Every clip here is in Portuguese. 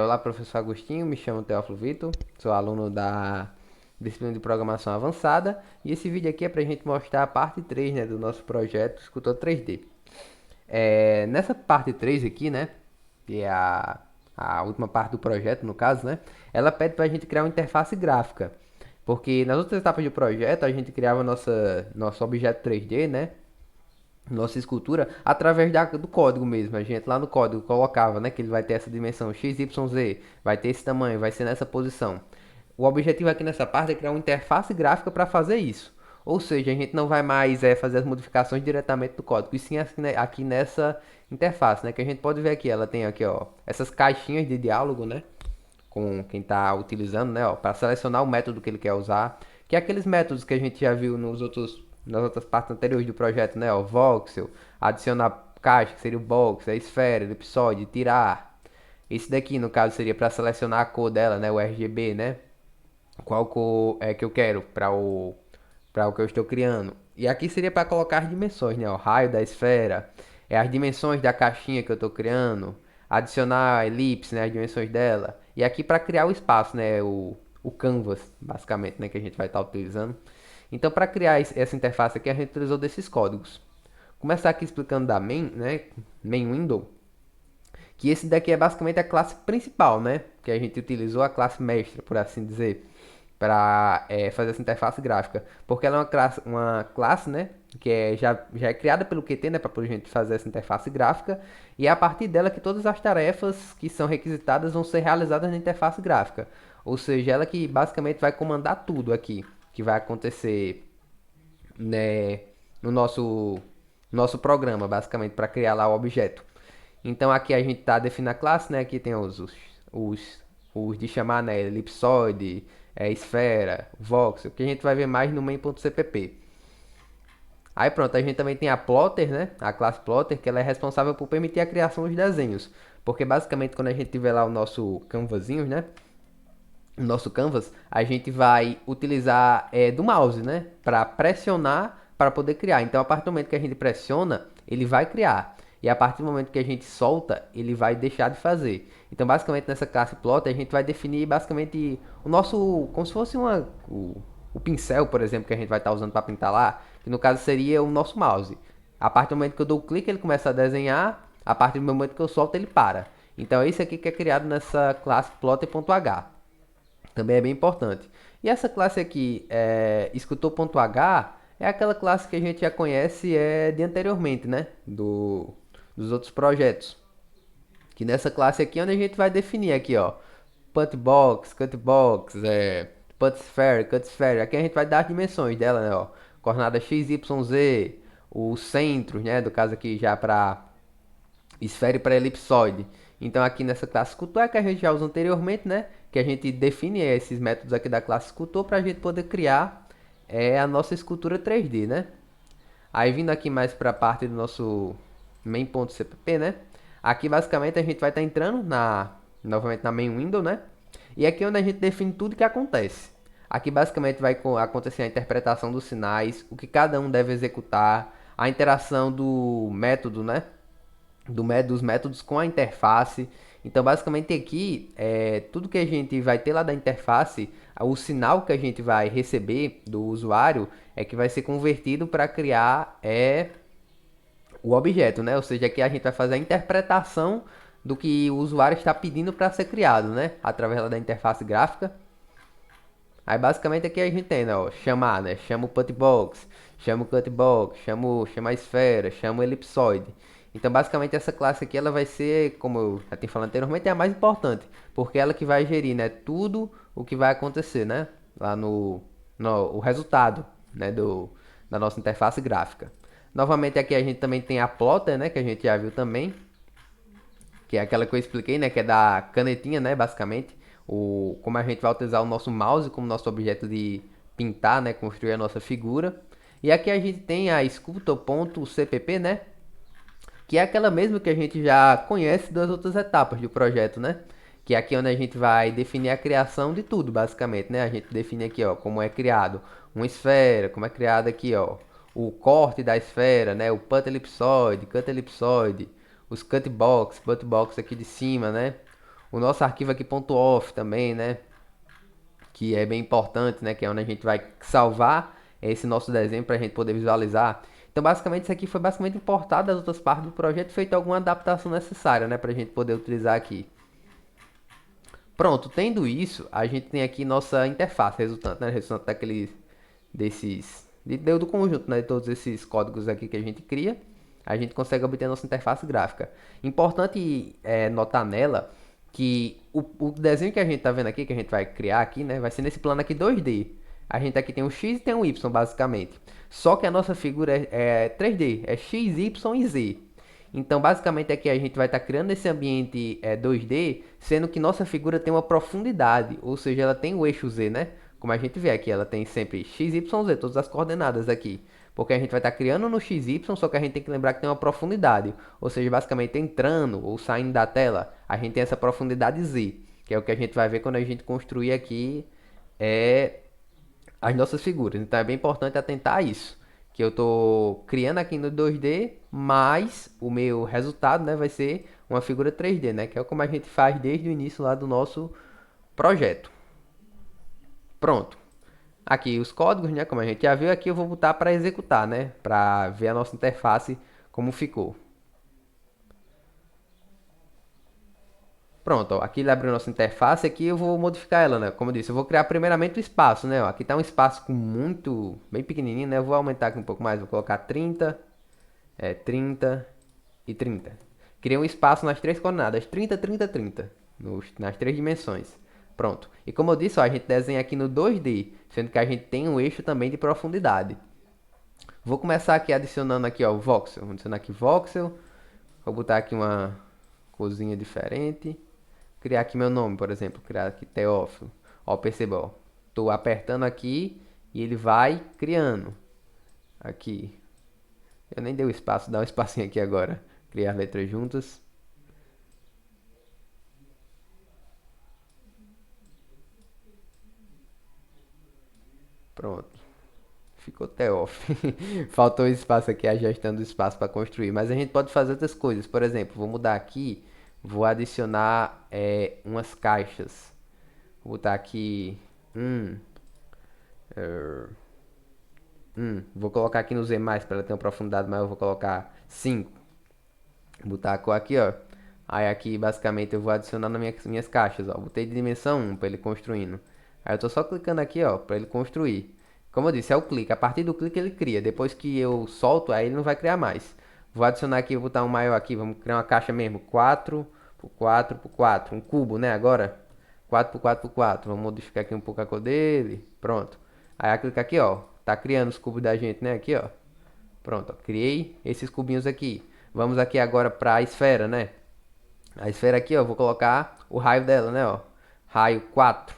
Olá, professor Agostinho, me chamo Teófilo Vitor, sou aluno da disciplina de Programação Avançada e esse vídeo aqui é para a gente mostrar a parte 3, né, do nosso projeto Escultor 3D. Nessa parte 3 aqui, né, que é a última parte do projeto, no caso, né, ela pede para a gente criar uma interface gráfica, porque nas outras etapas do projeto a gente criava nosso objeto 3D, né, nossa escultura através do código mesmo. A gente lá no código colocava, né, que ele vai ter essa dimensão x, y, z, vai ter esse tamanho, vai ser nessa posição. O objetivo aqui nessa parte é criar uma interface gráfica para fazer isso. Ou seja, a gente não vai mais fazer as modificações diretamente do código, e sim aqui nessa interface, né, que a gente pode ver aqui. Ela tem aqui, ó, essas caixinhas de diálogo, né, com quem está utilizando, né, ó, para selecionar o método que ele quer usar, que é aqueles métodos que a gente já viu nas outras partes anteriores do projeto, né, ó, voxel, adicionar caixa, que seria o box, a esfera, elipsoide, tirar. Esse daqui, no caso, seria para selecionar a cor dela, né, o RGB, né, qual cor é que eu quero para o que eu estou criando. E aqui seria para colocar as dimensões, né? O raio da esfera, as dimensões da caixinha que eu estou criando, adicionar a elipse, né? As dimensões dela. E aqui para criar o espaço, né? O canvas, basicamente, né? Que a gente vai estar utilizando. Então, para criar essa interface aqui, a gente utilizou desses códigos. Começar aqui explicando da main, né? Main window, que esse daqui é basicamente a classe principal, né? Que a gente utilizou a classe mestra, por assim dizer, para fazer essa interface gráfica, porque ela é uma classe, né? Que já é criada pelo Qt, né? Para a gente fazer essa interface gráfica, e é a partir dela que todas as tarefas que são requisitadas vão ser realizadas na interface gráfica. Ou seja, ela que basicamente vai comandar tudo aqui que vai acontecer, né, no nosso programa, basicamente, para criar lá o objeto. Então aqui a gente está definindo a classe, né? Aqui tem os, os de chamar, né? Elipsoide, esfera, voxel, que a gente vai ver mais no main.cpp. Aí pronto, a gente também tem a plotter, né? A classe plotter, que ela é responsável por permitir a criação dos desenhos. Porque basicamente quando a gente tiver lá o nosso canvasinho, né? O nosso canvas, a gente vai utilizar do mouse, né? Para pressionar para poder criar. Então a partir do momento que a gente pressiona, ele vai criar. E a partir do momento que a gente solta, ele vai deixar de fazer. Então, basicamente, nessa classe plot, a gente vai definir basicamente o nosso, como se fosse o pincel, por exemplo, que a gente vai estar usando para pintar lá, que no caso seria o nosso mouse. A partir do momento que eu dou o clique, ele começa a desenhar. A partir do momento que eu solto, ele para. Então, é isso aqui que é criado nessa classe plotter.h. Também é bem importante. E essa classe aqui, escultor.h, é aquela classe que a gente já conhece de anteriormente, né? Dos outros projetos. Que nessa classe aqui é onde a gente vai definir aqui, ó, putbox, cutbox, putsphere, cutsphere. Aqui a gente vai dar as dimensões dela, né, ó, coordenada x, y, z, os centros, né, do caso aqui já para esfera e para elipsoide. Então aqui nessa classe escultor é que a gente já usa anteriormente, né, que a gente define esses métodos aqui da classe escultor para a gente poder criar a nossa escultura 3D, né? Aí vindo aqui mais para a parte do nosso main.cpp, né? Aqui basicamente a gente vai estar entrando novamente na main window, né? E aqui é onde a gente define tudo que acontece. Aqui basicamente vai acontecer a interpretação dos sinais, o que cada um deve executar, a interação do método, né? Dos métodos com a interface. Então, basicamente aqui, tudo que a gente vai ter lá da interface, o sinal que a gente vai receber do usuário é que vai ser convertido para criar o objeto, né? Ou seja, aqui a gente vai fazer a interpretação do que o usuário está pedindo para ser criado, né? Através lá da interface gráfica. Aí basicamente aqui a gente tem, né, ó, chamar, né? Chama o putbox, chama o cutbox, chama a esfera, chama o elipsoide. Então basicamente essa classe aqui ela vai ser, como eu já tinha falado anteriormente, é a mais importante, porque é ela que vai gerir, né, tudo o que vai acontecer, né, lá no o resultado, né, da nossa interface gráfica. Novamente aqui a gente também tem a plotter, né, que a gente já viu também, que é aquela que eu expliquei, né, que é da canetinha, né, basicamente, como a gente vai utilizar o nosso mouse como nosso objeto de pintar, né, construir a nossa figura. E aqui a gente tem a sculptor.cpp, né, que é aquela mesma que a gente já conhece das outras etapas do projeto, né? Que é aqui onde a gente vai definir a criação de tudo, basicamente, né? A gente define aqui, ó, como é criado uma esfera, como é criado aqui, ó, o corte da esfera, né? O cut elipsoide, os cut box aqui de cima, né? O nosso arquivo aqui .off também, né? Que é bem importante, né? Que é onde a gente vai salvar esse nosso desenho para a gente poder visualizar. Então, basicamente, isso aqui foi basicamente importado das outras partes do projeto, feito alguma adaptação necessária, né? Para a gente poder utilizar aqui. Pronto, tendo isso, a gente tem aqui nossa interface resultante, né? Resultante do conjunto, né? De todos esses códigos aqui que a gente cria, a gente consegue obter a nossa interface gráfica. Importante notar nela que o desenho que a gente está vendo aqui, que a gente vai criar aqui, né? Vai ser nesse plano aqui 2D. A gente aqui tem um X e tem um Y, basicamente. Só que a nossa figura é 3D, é X, Y e Z. Então, basicamente, aqui a gente vai estar criando esse ambiente 2D, sendo que nossa figura tem uma profundidade, ou seja, ela tem o eixo Z, né? Como a gente vê aqui, ela tem sempre x, y, z, todas as coordenadas aqui. Porque a gente vai estar criando no x, y, só que a gente tem que lembrar que tem uma profundidade. Ou seja, basicamente entrando ou saindo da tela, a gente tem essa profundidade z, que é o que a gente vai ver quando a gente construir aqui é, as nossas figuras. Então é bem importante atentar a isso. Que eu estou criando aqui no 2D, mas o meu resultado, né, vai ser uma figura 3D, né? Que é como a gente faz desde o início lá do nosso projeto. Pronto. Aqui os códigos, né? Como a gente já viu, aqui eu vou botar para executar, né? Para ver a nossa interface como ficou. Pronto, ó, aqui ele abriu a nossa interface, aqui eu vou modificar ela, né? Como eu disse, eu vou criar primeiramente o espaço, né? Ó, aqui está um espaço com muito, bem pequenininho, né? Eu vou aumentar aqui um pouco mais, vou colocar 30, 30 e 30. Criei um espaço nas três coordenadas, 30, 30, 30, nas três dimensões. Pronto. E como eu disse, ó, a gente desenha aqui no 2D, sendo que a gente tem um eixo também de profundidade. Vou começar aqui adicionando aqui, ó, o voxel. Vou adicionar aqui voxel. Vou botar aqui uma cozinha diferente. Criar aqui meu nome, por exemplo. Criar aqui Teófilo. Ó, perceba, ó. Tô apertando aqui e ele vai criando. Aqui. Eu nem dei o espaço, dá um espacinho aqui agora. Criar letras juntas. Pronto. Ficou Teófilo. Faltou espaço aqui, a gestão do espaço para construir. Mas a gente pode fazer outras coisas. Por exemplo, vou mudar aqui. Vou adicionar umas caixas. Vou botar aqui. Er, vou colocar aqui no Z+, para ela ter uma profundidade maior. Eu vou colocar 5. Vou botar a cor aqui, ó. Aí aqui, basicamente, eu vou adicionar nas minhas caixas, ó. Botei de dimensão 1 para ele construindo. Aí eu tô só clicando aqui, ó, para ele construir. Como eu disse, é o clique. A partir do clique ele cria. Depois que eu solto, aí ele não vai criar mais. Vou adicionar aqui, vou botar um maior aqui. Vamos criar uma caixa mesmo. 4 por 4 por 4. Um cubo, né? Agora. 4 por 4 por 4. Vamos modificar aqui um pouco a cor dele. Pronto. Aí eu clico aqui, ó. Tá criando os cubos da gente, né? Aqui, ó. Pronto, ó. Criei esses cubinhos aqui. Vamos aqui agora para a esfera, né? A esfera aqui, ó, vou colocar o raio dela, né, ó. Raio 4.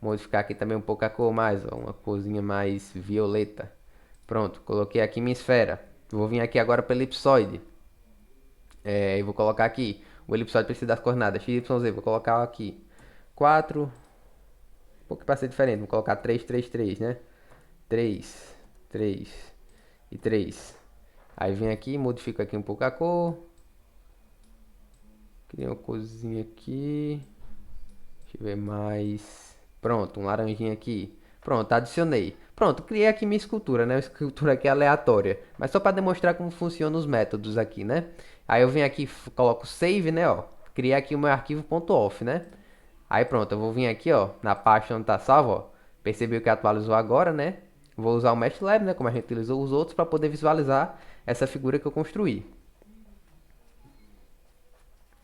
Modificar aqui também um pouco a cor mais, ó, uma corzinha mais violeta. Pronto, coloquei aqui minha esfera. Vou vir aqui agora para o elipsoide. E vou colocar aqui. O elipsoide precisa das coordenadas x, y, z. Vou colocar aqui 4. Um pouco para ser diferente. Vou colocar 3, 3, 3, né? 3, 3 e 3. Aí vem aqui, modifico aqui um pouco a cor. Cria uma corzinha aqui. Deixa eu ver mais. Pronto, um laranjinha aqui. Pronto, adicionei. Pronto, criei aqui minha escultura, né? Uma escultura aqui aleatória. Mas só para demonstrar como funcionam os métodos aqui, né? Aí eu venho aqui, coloco save, né? Ó, criei aqui o meu arquivo .off, né? Aí pronto, eu vou vir aqui, ó, na pasta onde tá salvo, ó. Percebeu que atualizou agora, né? Vou usar o MeshLab, né? Como a gente utilizou os outros, para poder visualizar essa figura que eu construí.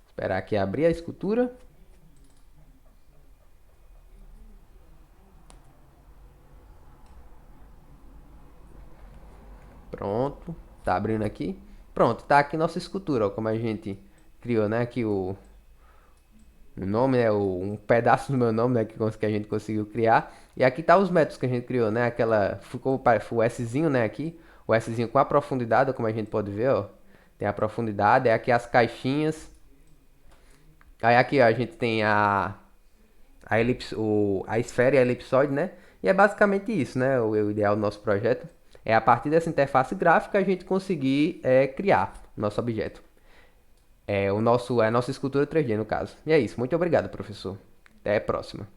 Esperar aqui abrir a escultura. Pronto, tá abrindo aqui. Pronto, tá aqui nossa escultura, ó, como a gente criou, né? Aqui o nome, né? Um pedaço do meu nome, né? Que a gente conseguiu criar. E aqui tá os métodos que a gente criou, né? Ficou o Szinho, né? Aqui, o Szinho com a profundidade, como a gente pode ver, ó. Tem a profundidade, é aqui as caixinhas. Aí aqui, ó, a gente tem a esfera e a elipsoide, né? E é basicamente isso, né? O ideal do nosso projeto é a partir dessa interface gráfica a gente conseguir criar nosso objeto. É a nossa escultura 3D, no caso. E é isso. Muito obrigado, professor. Até a próxima.